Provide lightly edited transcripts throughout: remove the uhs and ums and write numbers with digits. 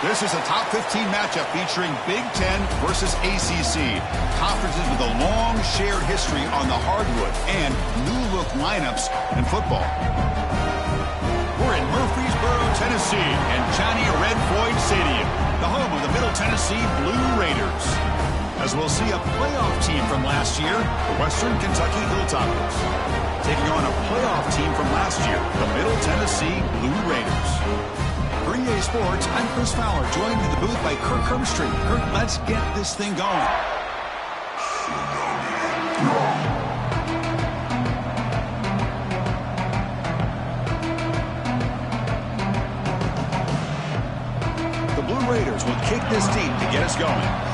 This is a top 15 matchup featuring Big Ten versus ACC. Conferences with a long shared history on the hardwood and new-look lineups in football. We're in Murfreesboro, Tennessee, and Johnny Red Floyd Stadium, the home of the Middle Tennessee Blue Raiders. As we'll see a playoff team from last year, the Western Kentucky Hilltoppers, taking on a playoff team from last year, the Middle Tennessee Blue Raiders. For EA Sports, I'm Chris Fowler, joined in the booth by Kirk Herbstreit. Kirk, let's get this thing going. The Blue Raiders will kick this deep to get us going.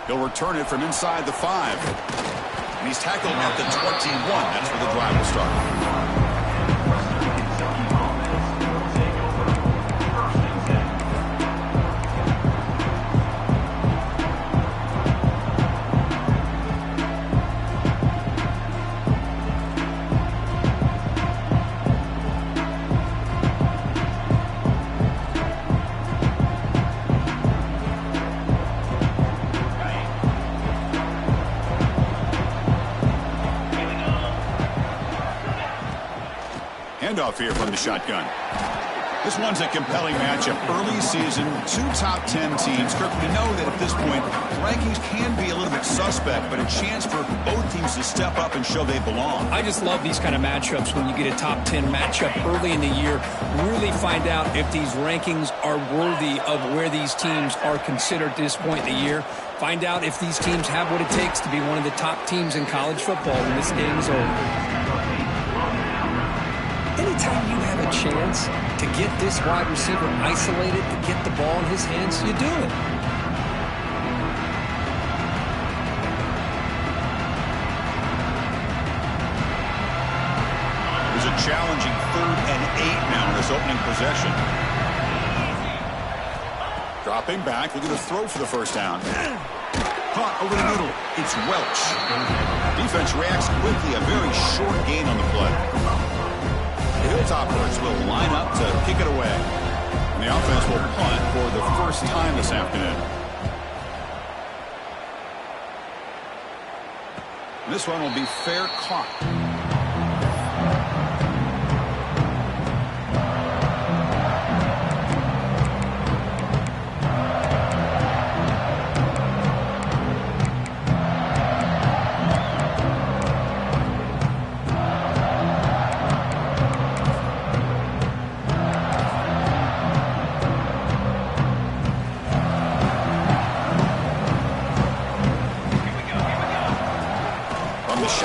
He'll return it from inside the 5. And he's tackled at the 21. That's where the drive will start. Handoff here from the shotgun. This one's a compelling matchup. Early season, two top 10 teams. Kirk, we know that at this point, rankings can be a little bit suspect, but a chance for both teams to step up and show they belong. I just love these kind of matchups when you get a top 10 matchup early in the year. Really find out if these rankings are worthy of where these teams are considered at this point in the year. Find out if these teams have what it takes to be one of the top teams in college football when this game is over. Anytime you have a chance to get this wide receiver isolated, to get the ball in his hands, you do it. There's a challenging 3rd and 8 now in this opening possession. Dropping back, looking to throw for the first down. Caught over the middle. It's Welch. Defense reacts quickly, a very short gain on the play. The Hilltoppers will line up to kick it away. And the offense will punt for the first time this afternoon. This one will be fair caught.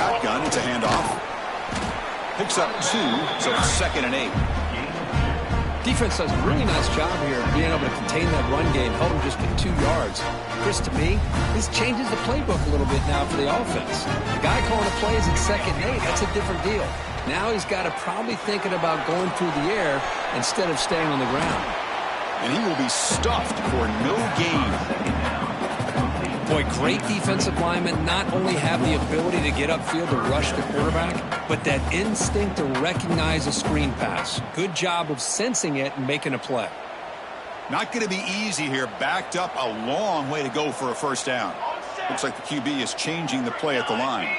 shotgun. It's a handoff. Picks up 2, so it's 2nd and 8. Defense does a really nice job here being able to contain that run game, held them just to 2 yards. Chris, to me, this changes the playbook a little bit now for the offense. The guy calling the plays at 2nd and 8, that's a different deal. Now he's got to probably thinking about going through the air instead of staying on the ground. And he will be stuffed for no gain. Boy, great defensive linemen not only have the ability to get upfield to rush the quarterback, but that instinct to recognize a screen pass. Good job of sensing it and making a play. Not going to be easy here. Backed up a long way to go for a first down. Looks like the QB is changing the play at the line.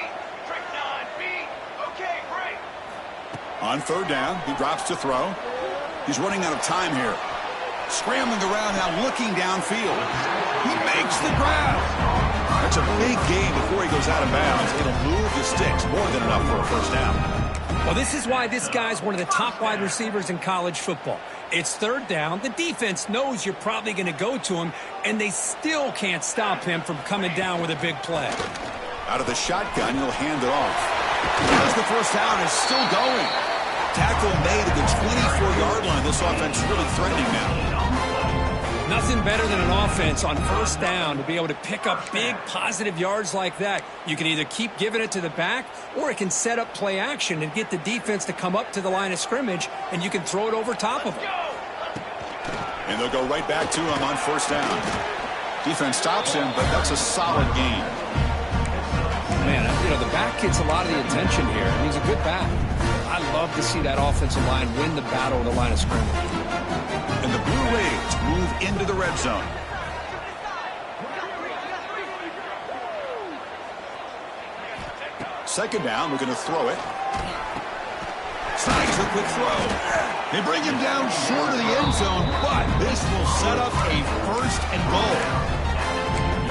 On 3rd down, he drops to throw. He's running out of time here. Scrambling around now, looking downfield. He makes the grab. That's a big gain before he goes out of bounds. It'll move the sticks more than enough for a first down. Well, this is why this guy's one of the top wide receivers in college football. It's 3rd down. The defense knows you're probably going to go to him, and they still can't stop him from coming down with a big play. Out of the shotgun, he'll hand it off. As the first down is still going. Tackle made at the 24-yard line. This offense is really threatening now. Nothing better than an offense on first down to be able to pick up big positive yards like that. You can either keep giving it to the back, or it can set up play action and get the defense to come up to the line of scrimmage, and you can throw it over top of them. And they'll go right back to him on first down. Defense stops him, but that's a solid gain. Man, you know, the back gets a lot of the attention here, and he's a good back. I love to see that offensive line win the battle at the line of scrimmage. And the Blue Raiders move into the red zone. Second down, we're going to throw it. Snags a quick throw. They bring him down short of the end zone, but this will set up a 1st and goal.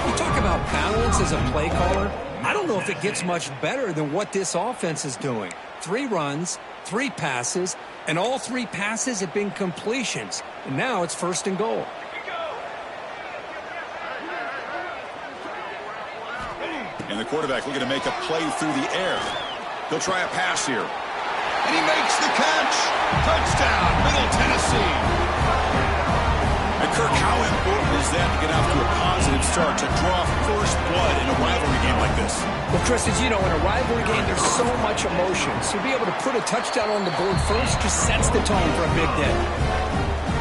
You talk about balance as a play caller. I don't know if it gets much better than what this offense is doing. 3 runs, 3 passes, and all 3 passes have been completions. And now it's 1st and goal. And the quarterback looking to make a play through the air. He'll try a pass here. And he makes the catch. Touchdown, Middle Tennessee. And Kirk, how important is that to get off to a positive start, to draw first blood in a rivalry game like this? Well, Chris, as you know, in a rivalry game, there's so much emotion. So to be able to put a touchdown on the board first just sets the tone for a big day.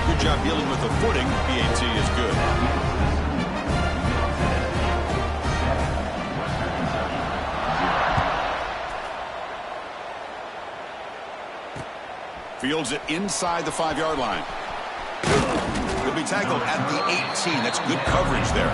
Good job dealing with the footing. PAT is good. Fields it inside the 5-yard line. He'll be tackled at the 18. That's good coverage there.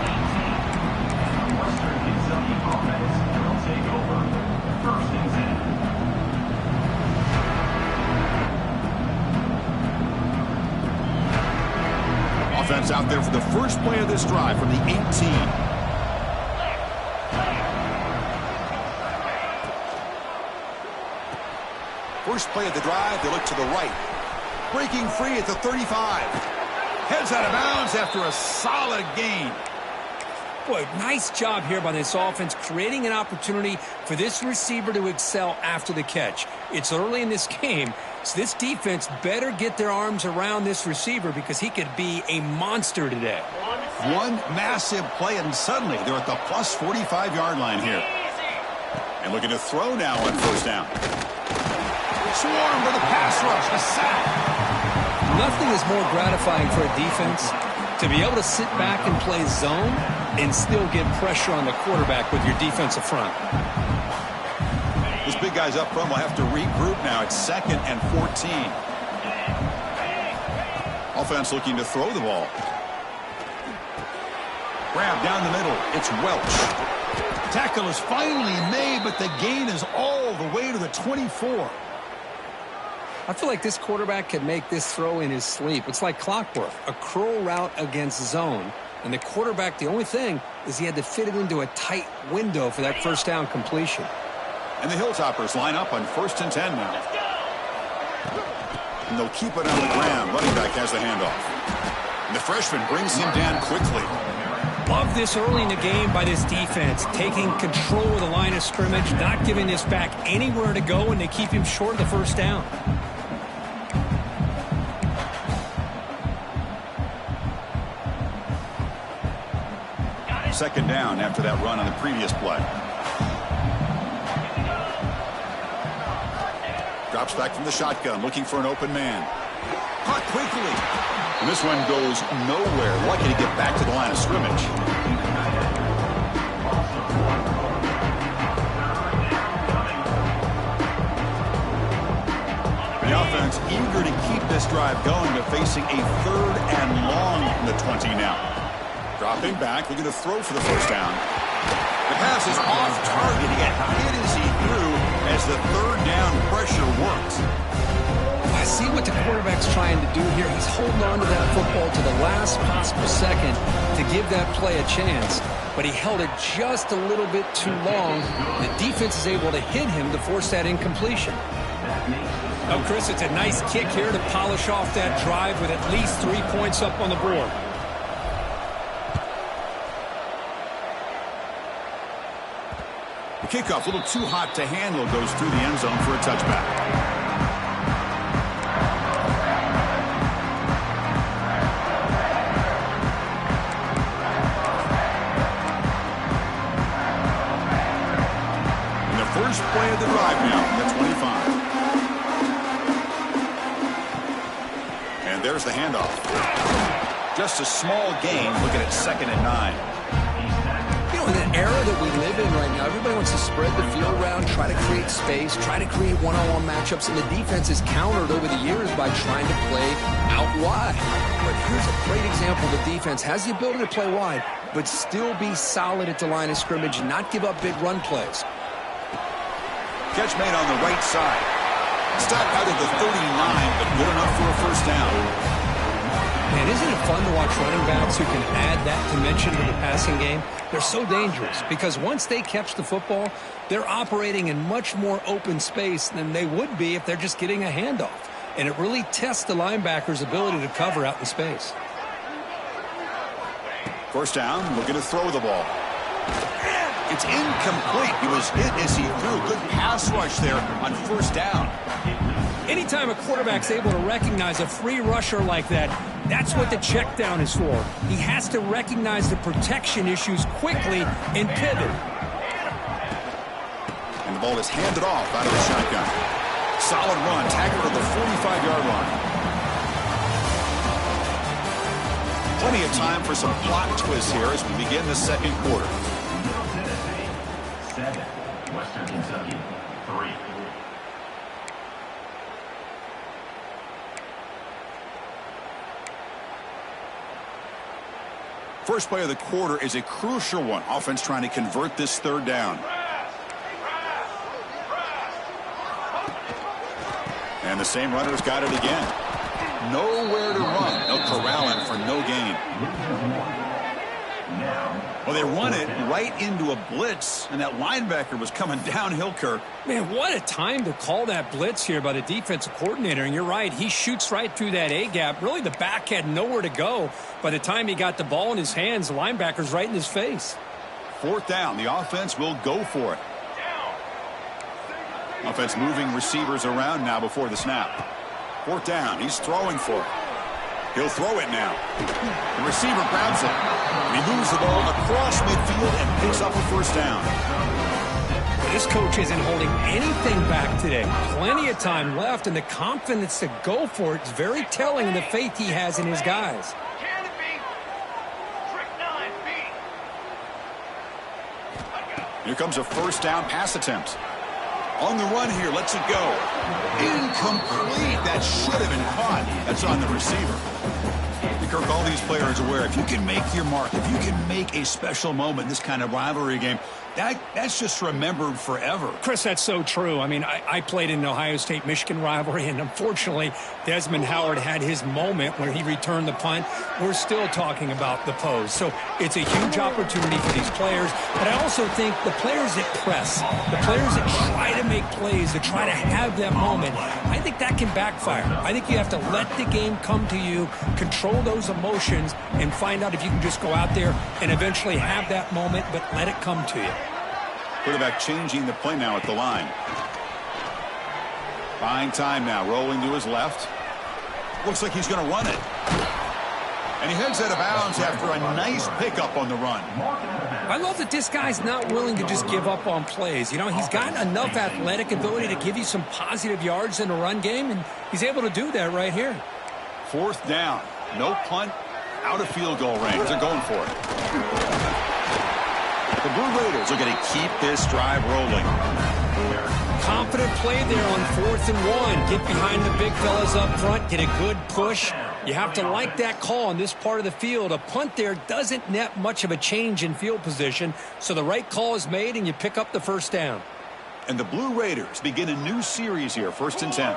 Offense out there for the first play of this drive from the 18. First play of the drive, they look to the right. Breaking free at the 35. Heads out of bounds after a solid gain. Boy, nice job here by this offense, creating an opportunity for this receiver to excel after the catch. It's early in this game, so this defense better get their arms around this receiver because he could be a monster today. One massive play, and suddenly they're at the plus 45-yard line here. And looking to throw now on first down. Swarm for the pass rush, a sack. Nothing is more gratifying for a defense to be able to sit back and play zone and still get pressure on the quarterback with your defensive front. Those big guys up front will have to regroup now. It's 2nd and 14. Offense looking to throw the ball. Grab down the middle. It's Welch. Tackle is finally made, but the gain is all the way to the 24. I feel like this quarterback can make this throw in his sleep. It's like clockwork, a curl route against zone. And the quarterback, the only thing is he had to fit it into a tight window for that first down completion. And the Hilltoppers line up on 1st and 10 now. And they'll keep it on the ground. Running back has the handoff. And the freshman brings him down quickly. Love this early in the game by this defense, taking control of the line of scrimmage, not giving this back anywhere to go, and they keep him short of the first down. Second down after that run on the previous play. Drops back from the shotgun, looking for an open man. Caught quickly. And this one goes nowhere. Lucky to get back to the line of scrimmage. The offense eager to keep this drive going, but facing a 3rd and long from the 20 now. Dropping back, looking to throw for the first down. The pass is off target. He got hit as he threw as the 3rd down pressure works. I see what the quarterback's trying to do here. He's holding on to that football to the last possible second to give that play a chance. But he held it just a little bit too long. The defense is able to hit him to force that incompletion. Oh, Chris, it's a nice kick here to polish off that drive with at least 3 points up on the board. The kickoff, a little too hot to handle, goes through the end zone for a touchback. And the first play of the drive now from the 25. And there's the handoff. Just a small gain, looking at 2nd and 9. In the era that we live in right now, everybody wants to spread the field around, try to create space, try to create one-on-one matchups, and the defense is countered over the years by trying to play out wide. But here's a great example. The defense has the ability to play wide, but still be solid at the line of scrimmage and not give up big run plays. Catch made on the right side. Stop out of the 39, but good enough for a first down. Man, isn't it fun to watch running backs who can add that dimension to the passing game? They're so dangerous because once they catch the football, they're operating in much more open space than they would be if they're just getting a handoff. And it really tests the linebacker's ability to cover out in space. First down, looking to throw the ball. It's incomplete. He was hit as he threw. Good pass rush there on first down. Anytime a quarterback's able to recognize a free rusher like that, that's what the check down is for. He has to recognize the protection issues quickly and pivot. And the ball is handed off out of the shotgun. Solid run, tackle to the 45-yard line. Plenty of time for some plot twists here as we begin the second quarter. Tennessee 7, Western Kentucky 3. First play of the quarter is a crucial one. Offense trying to convert this 3rd down. And the same runner's got it again. Nowhere to run. They'll corral him for no gain. Well, they run it right into a blitz, and that linebacker was coming downhill, Kirk. Man, what a time to call that blitz here by the defensive coordinator. And you're right, he shoots right through that A-gap. Really, the back had nowhere to go. By the time he got the ball in his hands, the linebacker's right in his face. 4th down. The offense will go for it. Offense moving receivers around now before the snap. 4th down. He's throwing for it. He'll throw it now. The receiver grabs it. He moves the ball across midfield and picks up a first down. This coach isn't holding anything back today. Plenty of time left, and the confidence to go for it is very telling of the faith he has in his guys. Here comes a first down pass attempt. On the run here, lets it go. Incomplete. That should have been caught. That's on the receiver. Kirk, all these players are aware, if you can make your mark, if you can make a special moment in this kind of rivalry game, That's just remembered forever. Chris, that's so true. I mean, I played in an Ohio State-Michigan rivalry, and unfortunately, Desmond Howard had his moment where he returned the punt. We're still talking about the pose. So it's a huge opportunity for these players, but I also think the players that press, the players that try to make plays, that try to have that moment, I think that can backfire. I think you have to let the game come to you, control those emotions, and find out if you can just go out there and eventually have that moment, but let it come to you. Quarterback changing the play now at the line. Buying time now, rolling to his left. Looks like he's going to run it. And he heads out of bounds after a nice pickup on the run. I love that this guy's not willing to just give up on plays. You know, he's got enough athletic ability to give you some positive yards in the run game, and he's able to do that right here. 4th down. No punt. Out of field goal range. They're going for it. The Blue Raiders are going to keep this drive rolling. Confident play there on 4th and 1. Get behind the big fellas up front. Get a good push. You have to like that call on this part of the field. A punt there doesn't net much of a change in field position, so the right call is made and you pick up the 1st down. And the Blue Raiders begin a new series here, 1st and 10.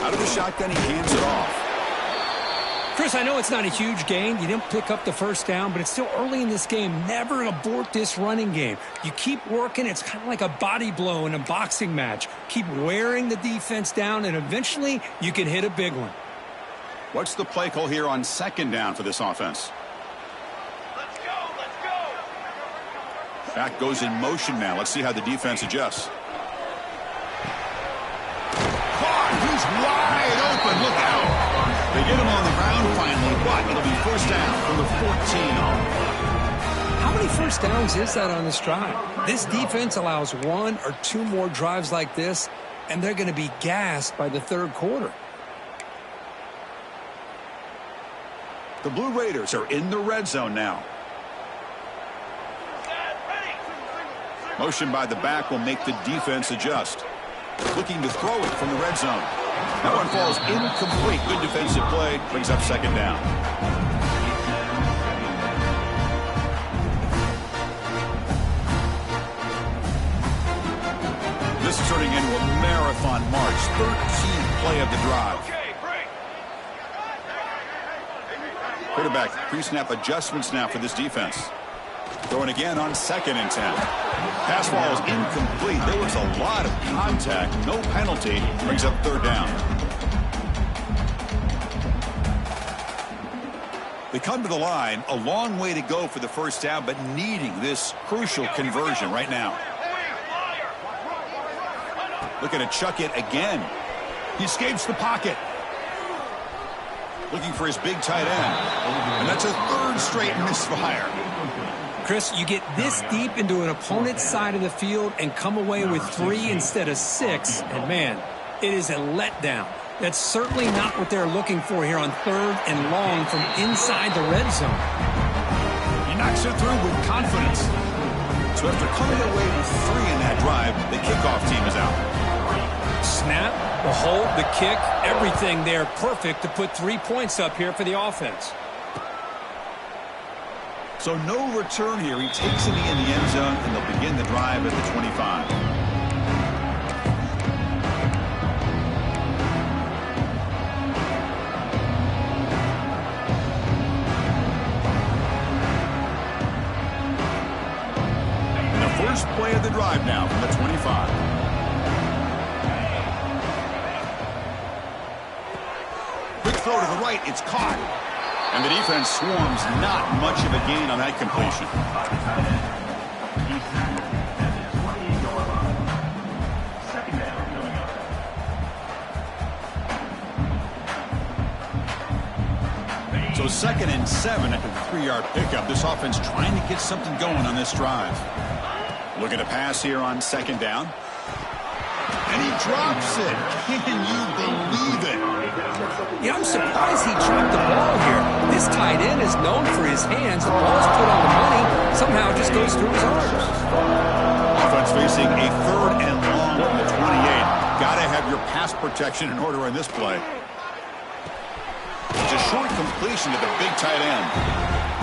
Out of the shotgun, he hands it off. Chris, I know it's not a huge gain. You didn't pick up the 1st down, but it's still early in this game. Never abort this running game. You keep working. It's kind of like a body blow in a boxing match. Keep wearing the defense down, and eventually you can hit a big one. What's the play call here on 2nd down for this offense? Let's go. Back goes in motion now. Let's see how the defense adjusts. He's wide open. Look out. They get him on the ground finally, but it'll be 1st down from the 14. How many 1st downs is that on this drive? This defense allows 1 or 2 more drives like this, and they're going to be gassed by the 3rd quarter. The Blue Raiders are in the red zone now. Motion by the back will make the defense adjust. Looking to throw it from the red zone. That one falls incomplete. Good defensive play. Brings up 2nd down. This is turning into a marathon march. 13th play of the drive. Quarterback pre-snap adjustments now for this defense. Throwing again on 2nd and 10. Pass ball is incomplete. There was a lot of contact. No penalty. Brings up 3rd down. They come to the line. A long way to go for the 1st down, but needing this crucial conversion right now. Looking to chuck it again. He escapes the pocket. Looking for his big tight end. And that's a 3rd straight misfire. Chris, you get this deep into an opponent's side of the field and come away with 3 instead of 6, and man, it is a letdown. That's certainly not what they're looking for here on 3rd and long from inside the red zone. He knocks it through with confidence. So after coming away with 3 in that drive, the kickoff team is out. Snap, the hold, the kick, everything there perfect to put 3 points up here for the offense. So no return here. He takes it in the end zone, and they'll begin the drive at the 25. And the first play of the drive now from the 25. Quick throw to the right. It's caught. And the defense swarms. Not much of a gain on that completion. So 2nd and 7 after the 3-yard pickup. This offense trying to get something going on this drive. Looking to pass here on 2nd down. And he drops it. Can you believe it? Yeah, I'm surprised he dropped the ball here. This tight end is known for his hands. The ball's put on the money. Somehow it just goes through his arms. Offense facing a 3rd and long from the 28. Got to have your pass protection in order on this play. It's a short completion to the big tight end.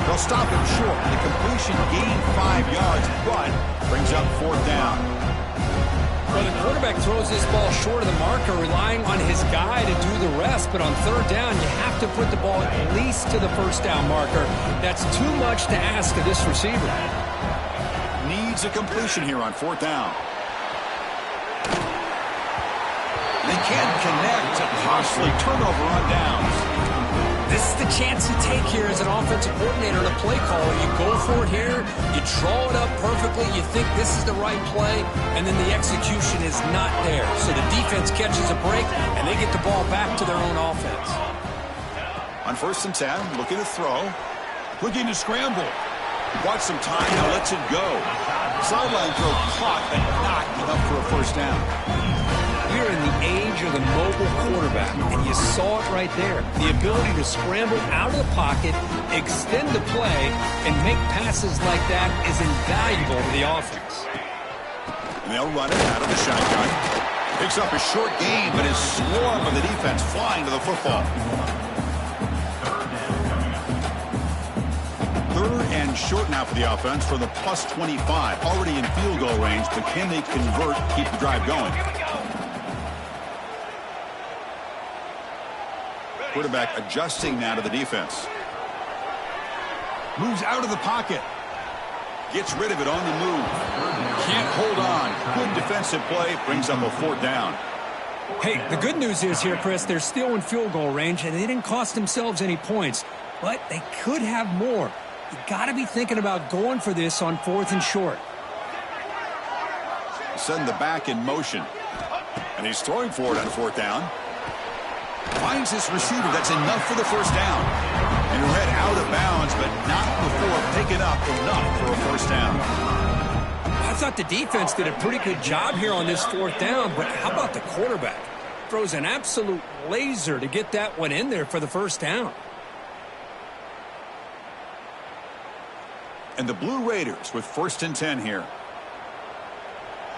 They'll stop him short. The completion gained 5 yards, but brings up 4th down. Well, the quarterback throws this ball short of the marker, relying on his guy to do the rest. But on 3rd down, you have to put the ball at least to the 1st down marker. That's too much to ask of this receiver. Needs a completion here on 4th down. They can't connect. A costly turnover on downs. This is the chance you take here as an offensive coordinator and a play caller. You go for it here, you draw it up perfectly, you think this is the right play, and then the execution is not there. So the defense catches a break, and they get the ball back to their own offense. On 1st and 10, looking to throw. Looking to scramble. Bought some time, now lets it go. Sideline throw caught, but not enough for a 1st down. We're in the age of the mobile quarterback, and you saw it right there. The ability to scramble out of the pocket, extend the play, and make passes like that is invaluable to the offense. And they'll run it out of the shotgun. Picks up a short gain, but is swarmed by the defense flying to the football. 3rd and short now for the offense for the plus 25. Already in field goal range, but can they convert, keep the drive going? Quarterback adjusting now to the defense. Moves out of the pocket. Gets rid of it on the move. Can't hold on. Good defensive play. Brings up a 4th down. Hey, the good news is here, Chris, they're still in field goal range, and they didn't cost themselves any points. But they could have more. You got to be thinking about going for this on 4th and short. Send the back in motion. And he's throwing for it on 4th down. Finds his receiver. That's enough for the 1st down. And read out of bounds, but not before picking up enough for a 1st down. I thought the defense did a pretty good job here on this 4th down, but how about the quarterback? Throws an absolute laser to get that one in there for the 1st down. And the Blue Raiders with 1st and 10 here.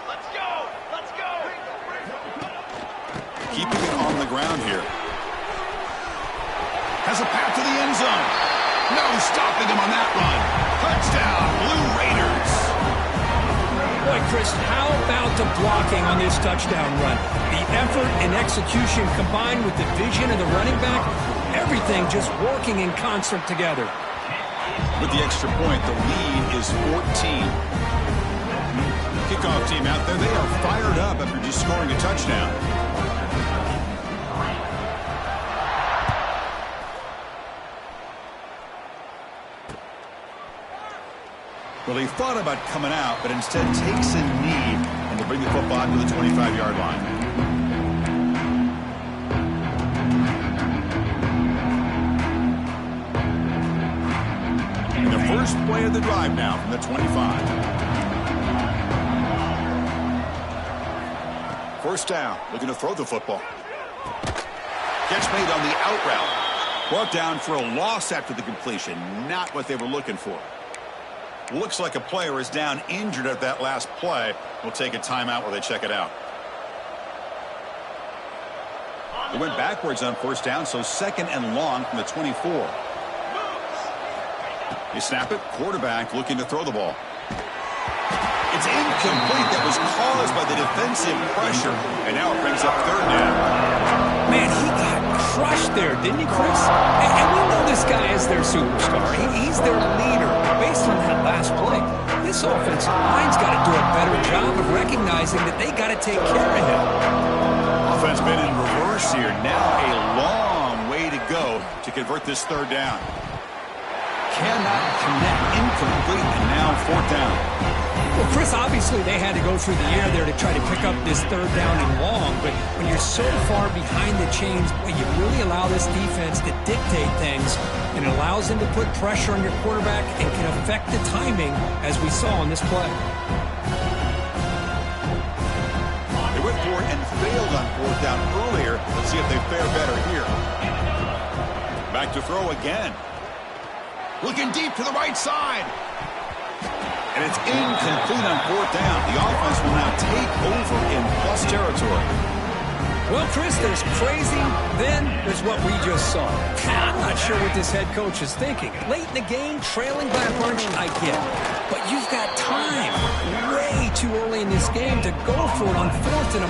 Let's go! Let's go! Keeping it on the ground here. Has a path to the end zone. No stopping him on that run. Touchdown, Blue Raiders. Boy, Chris, how about the blocking on this touchdown run? The effort and execution combined with the vision of the running back, everything just working in concert together. With the extra point, the lead is 14. Kickoff team out there, they are fired up after just scoring a touchdown. Well, he thought about coming out, but instead takes a knee and to bring the football to the 25-yard line. And the first play of the drive now from the 25. 1st down, looking to throw the football. Catch made on the out route. Brought down for a loss after the completion. Not what they were looking for. Looks like a player is down injured at that last play. We'll take a timeout while they check it out. They went backwards on 1st down, so 2nd and long from the 24. They snap it. Quarterback looking to throw the ball. It's incomplete. That was caused by the defensive pressure. And now it brings up 3rd down. Man, he got crushed there, didn't he, Chris? And we know this guy is their superstar. He's their leader. Based on that last play, this offensive line's got to do a better job of recognizing that they got to take care of him. Offense been in reverse here. Now a long way to go to convert this 3rd down. Cannot connect. Incomplete, and now 4th down. Well, Chris, obviously they had to go through the air there to try to pick up this 3rd down and long, but when you're so far behind the chains, well, you really allow this defense to dictate things, and it allows them to put pressure on your quarterback and can affect the timing, as we saw on this play. They went for it and failed on 4th down earlier. Let's see if they fare better here. Back to throw again. Looking deep to the right side. And it's incomplete on 4th down. The offense will now take over in plus territory. Well, Chris, there's crazy, then there's what we just saw. I'm not sure what this head coach is thinking. Late in the game, trailing by a bunch, I get it. But you've got time way too early in this game to go for it on 4th and a